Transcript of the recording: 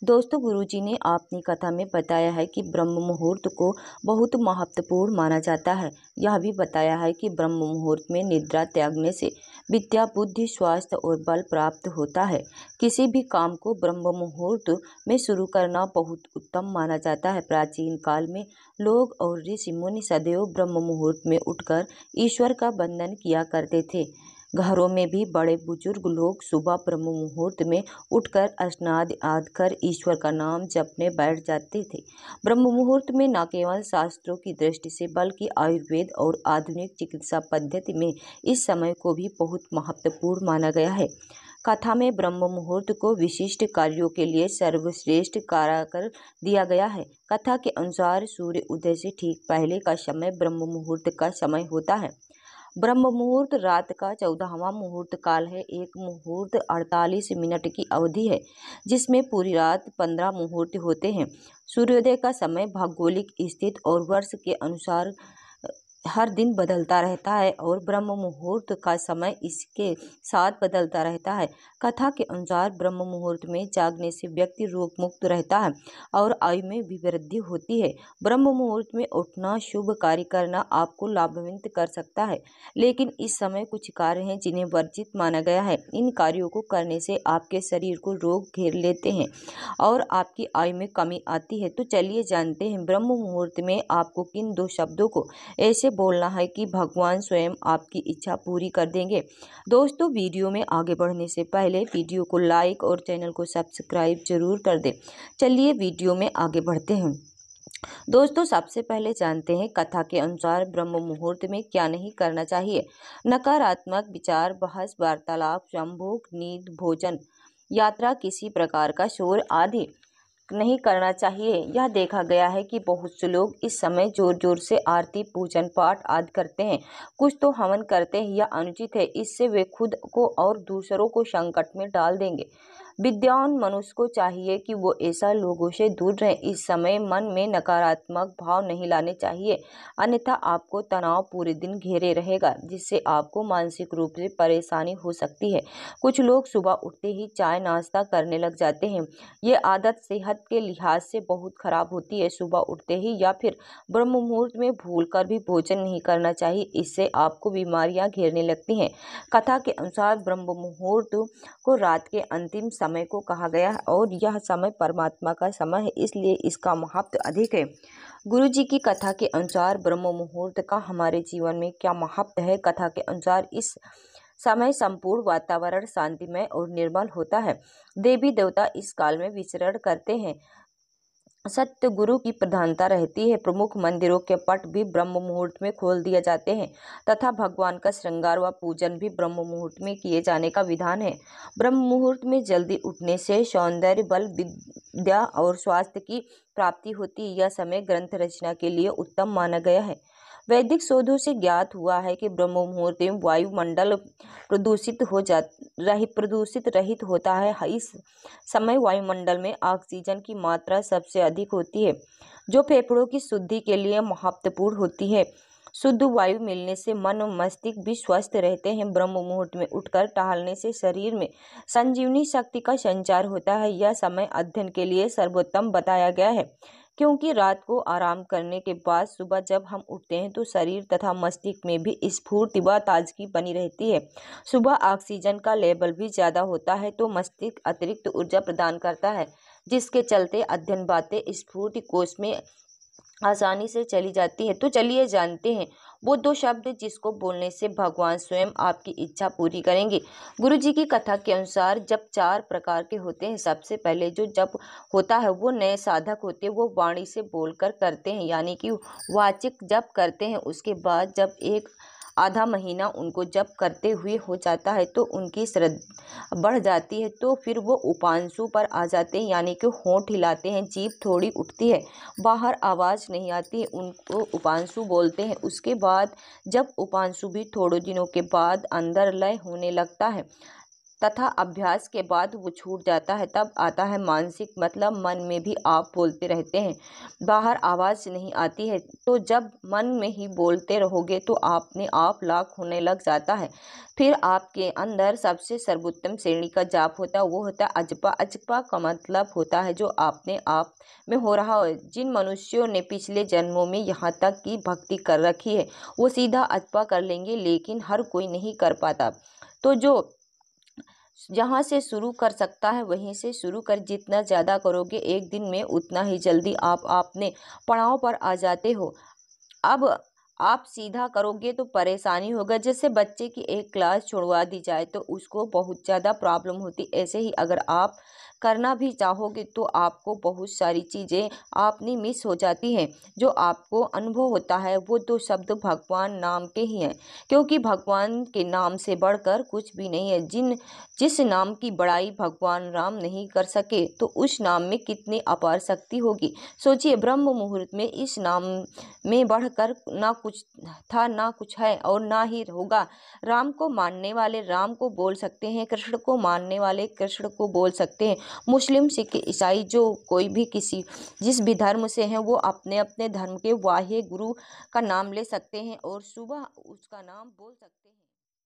दोस्तों, गुरुजी ने अपनी कथा में बताया है कि ब्रह्म मुहूर्त को बहुत महत्वपूर्ण माना जाता है। यह भी बताया है कि ब्रह्म मुहूर्त में निद्रा त्यागने से विद्या, बुद्धि, स्वास्थ्य और बल प्राप्त होता है। किसी भी काम को ब्रह्म मुहूर्त में शुरू करना बहुत उत्तम माना जाता है। प्राचीन काल में लोग और ऋषि मुनि सदैव ब्रह्म मुहूर्त में उठकर ईश्वर का वंदन किया करते थे। घरों में भी बड़े बुजुर्ग लोग सुबह ब्रह्म मुहूर्त में उठकर स्नान आदि कर ईश्वर का नाम जपने बैठ जाते थे। ब्रह्म मुहूर्त में न केवल शास्त्रों की दृष्टि से बल्कि आयुर्वेद और आधुनिक चिकित्सा पद्धति में इस समय को भी बहुत महत्वपूर्ण माना गया है। कथा में ब्रह्म मुहूर्त को विशिष्ट कार्यों के लिए सर्वश्रेष्ठ कराकर दिया गया है। कथा के अनुसार सूर्य उदय से ठीक पहले का समय ब्रह्म मुहूर्त का समय होता है। ब्रह्म मुहूर्त रात का 14वां मुहूर्त काल है। एक मुहूर्त 48 मिनट की अवधि है, जिसमें पूरी रात 15 मुहूर्त होते हैं। सूर्योदय का समय भौगोलिक स्थिति और वर्ष के अनुसार हर दिन बदलता रहता है और ब्रह्म मुहूर्त का समय इसके साथ बदलता रहता है। कथा के अनुसार ब्रह्म मुहूर्त में जागने से व्यक्ति रोग मुक्त रहता है और आयु में भी वृद्धि होती है। ब्रह्म मुहूर्त में उठना, शुभ कार्य करना आपको लाभान्वित कर सकता है, लेकिन इस समय कुछ कार्य हैं जिन्हें वर्जित माना गया है। इन कार्यों को करने से आपके शरीर को रोग घेर लेते हैं और आपकी आयु में कमी आती है। तो चलिए जानते हैं ब्रह्म मुहूर्त में आपको किन 2 शब्दों को ऐसे बोलना है कि भगवान स्वयं आपकी इच्छा पूरी कर देंगे। दोस्तों, वीडियो में आगे बढ़ने से पहले वीडियो को लाइक और चैनल को सब्सक्राइब जरूर कर दें। चलिए वीडियो में आगे बढ़ते हैं। दोस्तों, सबसे पहले जानते हैं कथा के अनुसार ब्रह्म मुहूर्त में क्या नहीं करना चाहिए। नकारात्मक विचार, बहस, वार्तालाप, संभोग, नींद, भोजन, यात्रा, किसी प्रकार का शोर आदि नहीं करना चाहिए। यह देखा गया है कि बहुत से लोग इस समय जोर जोर से आरती, पूजन पाठ आदि करते हैं। कुछ तो हवन करते हैं। यह अनुचित है। इससे वे खुद को और दूसरों को संकट में डाल देंगे। विद्वान मनुष्य को चाहिए कि वो ऐसा लोगों से दूर रहे। इस समय मन में नकारात्मक भाव नहीं लाने चाहिए, अन्यथा आपको तनाव पूरे दिन घेरे रहेगा, जिससे आपको मानसिक रूप से परेशानी हो सकती है। कुछ लोग सुबह उठते ही चाय नाश्ता करने लग जाते हैं। ये आदत सेहत के लिहाज से बहुत खराब होती है। सुबह उठते ही या फिर ब्रह्म मुहूर्त में भूलकर भी भोजन नहीं करना चाहिए। इससे आपको बीमारियां घेरने लगती हैं। कथा के अनुसार ब्रह्म मुहूर्त को रात के अंतिम समय को कहा गया है और यह समय परमात्मा का समय है, इसलिए इसका महत्व अधिक है। गुरु जी की कथा के अनुसार ब्रह्म मुहूर्त का हमारे जीवन में क्या महत्व है। कथा के अनुसार इस समय संपूर्ण वातावरण शांतिमय और निर्मल होता है। देवी देवता इस काल में विचरण करते हैं। सत्य गुरु की प्रधानता रहती है। प्रमुख मंदिरों के पट भी ब्रह्म मुहूर्त में खोल दिए जाते हैं तथा भगवान का श्रृंगार व पूजन भी ब्रह्म मुहूर्त में किए जाने का विधान है। ब्रह्म मुहूर्त में जल्दी उठने से सौंदर्य, बल, विद्या और स्वास्थ्य की प्राप्ति होती है। यह समय ग्रंथ रचना के लिए उत्तम माना गया है। वैदिक शोधों से ज्ञात हुआ है कि ब्रह्म मुहूर्त में वायुमंडल प्रदूषित रहित होता है। इस समय वायुमंडल में ऑक्सीजन की मात्रा सबसे अधिक होती है, जो फेफड़ों की शुद्धि के लिए महत्वपूर्ण होती है। शुद्ध वायु मिलने से मन और मस्तिष्क भी स्वस्थ रहते हैं। ब्रह्म मुहूर्त में उठकर टहलने से शरीर में संजीवनी शक्ति का संचार होता है। यह समय अध्ययन के लिए सर्वोत्तम बताया गया है, क्योंकि रात को आराम करने के बाद सुबह जब हम उठते हैं तो शरीर तथा मस्तिष्क में भी स्फूर्ति व ताजगी बनी रहती है। सुबह ऑक्सीजन का लेवल भी ज़्यादा होता है तो मस्तिष्क अतिरिक्त ऊर्जा प्रदान करता है, जिसके चलते अध्ययन बातें स्फूर्ति कोश में आसानी से चली जाती है। तो चलिए जानते हैं वो 2 शब्द जिसको बोलने से भगवान स्वयं आपकी इच्छा पूरी करेंगे। गुरु जी की कथा के अनुसार जप 4 प्रकार के होते हैं। सबसे पहले जो जप होता है वो नए साधक होते हैं, वो वाणी से बोलकर करते हैं, यानी कि वाचिक जप करते हैं। उसके बाद जब एक आधा महीना उनको जप करते हुए हो जाता है तो उनकी श्रद्धा बढ़ जाती है, तो फिर वो उपांशु पर आ जाते हैं, यानी कि होंठ हिलाते हैं, जीभ थोड़ी उठती है, बाहर आवाज़ नहीं आती, उनको उपांशु बोलते हैं। उसके बाद जब उपांशु भी थोड़े दिनों के बाद अंदर लय होने लगता है तथा अभ्यास के बाद वो छूट जाता है। तब आता है मानसिक, मतलब मन में भी आप बोलते रहते हैं, बाहर आवाज़ नहीं आती है। तो जब मन में ही बोलते रहोगे तो आपने आप लाख होने लग जाता है। फिर आपके अंदर सबसे सर्वोत्तम श्रेणी का जाप होता है, वो होता है अजपा। अजपा का मतलब होता है जो आपने आप में हो रहा हो। जिन मनुष्यों ने पिछले जन्मों में यहाँ तक की भक्ति कर रखी है वो सीधा अजपा कर लेंगे, लेकिन हर कोई नहीं कर पाता। तो जो जहाँ से शुरू कर सकता है वहीं से शुरू कर, जितना ज़्यादा करोगे एक दिन में उतना ही जल्दी आप अपने पड़ाव पर आ जाते हो। अब आप सीधा करोगे तो परेशानी होगा। जैसे बच्चे की एक क्लास छुड़वा दी जाए तो उसको बहुत ज़्यादा प्रॉब्लम होती, ऐसे ही अगर आप करना भी चाहोगे तो आपको बहुत सारी चीज़ें आपने मिस हो जाती हैं। जो आपको अनुभव होता है वो तो शब्द भगवान नाम के ही हैं, क्योंकि भगवान के नाम से बढ़कर कुछ भी नहीं है। जिस नाम की बड़ाई भगवान राम नहीं कर सके तो उस नाम में कितनी अपार शक्ति होगी। सोचिए, ब्रह्म मुहूर्त में इस नाम में बढ़कर ना कुछ था, ना कुछ है और ना ही होगा। राम को मानने वाले राम को बोल सकते हैं, कृष्ण को मानने वाले कृष्ण को बोल सकते हैं। मुस्लिम, सिख, ईसाई जो कोई भी जिस भी धर्म से हैं वो अपने अपने धर्म के वाहे गुरु का नाम ले सकते हैं और सुबह उसका नाम बोल सकते हैं।